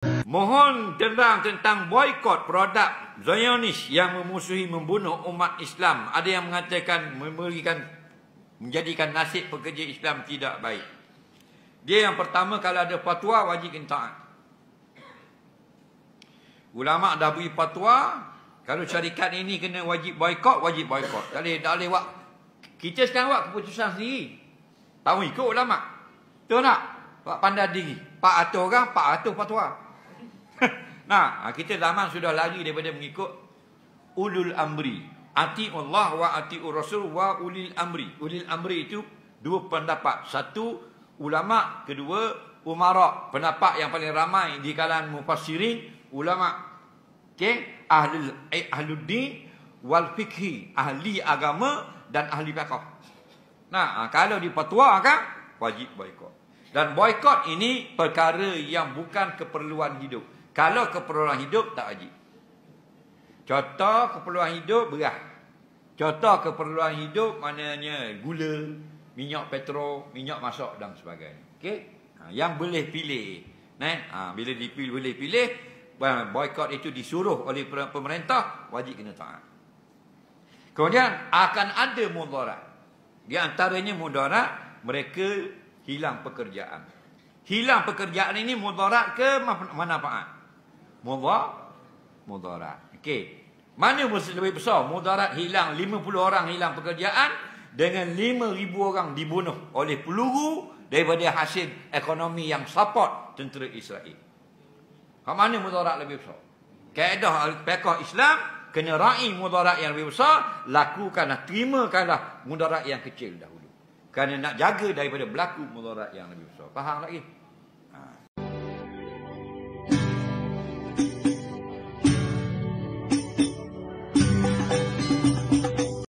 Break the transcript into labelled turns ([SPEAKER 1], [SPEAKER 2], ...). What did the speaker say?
[SPEAKER 1] Mohon terang tentang boikot produk Zionis yang memusuhi membunuh umat Islam. Ada yang mengatakan menjadikan nasib pekerja Islam tidak baik. Dia yang pertama, kalau ada fatwa wajib kena taat. Ulama dah beri fatwa, kalau syarikat ini kena wajib boikot, wajib boikot. Tak boleh buat. Kita sekarang buat keputusan sendiri. Tahu ikut ulama. Betul tak? Pak pandai diri. 400 orang, 400 fatwa. Nah, kita zaman sudah lari daripada mengikut ulul amri. Ati'ullah wa ati'ur rasul wa ulil amri. Ulil amri itu dua pendapat. Satu, ulama. Kedua, umara. Pendapat yang paling ramai di kalangan mufassirin, ulama. Okay? Ahluddin wal fikhi. Ahli agama dan ahli fiqh. Nah, kalau dipatwakan, wajib boikot. Dan boikot ini perkara yang bukan keperluan hidup. Kalau keperluan hidup, tak wajib. Contoh keperluan hidup, beras. Contoh keperluan hidup, maknanya gula, minyak petrol, minyak masak dan sebagainya. Okay? Yang boleh pilih. Bila boleh pilih, boikot itu disuruh oleh pemerintah, wajib kena taat. Kemudian akan ada mudarat. Di antaranya mudarat, mereka hilang pekerjaan. Hilang pekerjaan ini mudarat ke manfaat? Mudarat. Okey. Mana lebih besar? Mudarat hilang 50 orang hilang pekerjaan dengan 5,000 orang dibunuh oleh peluru daripada hasil ekonomi yang support tentera Israel. Mana mudarat lebih besar? Kaedah fiqh Islam, kena raih mudarat yang lebih besar, lakukanlah, terimakanlah mudarat yang kecil dahulu. Kerana nak jaga daripada berlaku mudarat yang lebih besar. Faham lagi?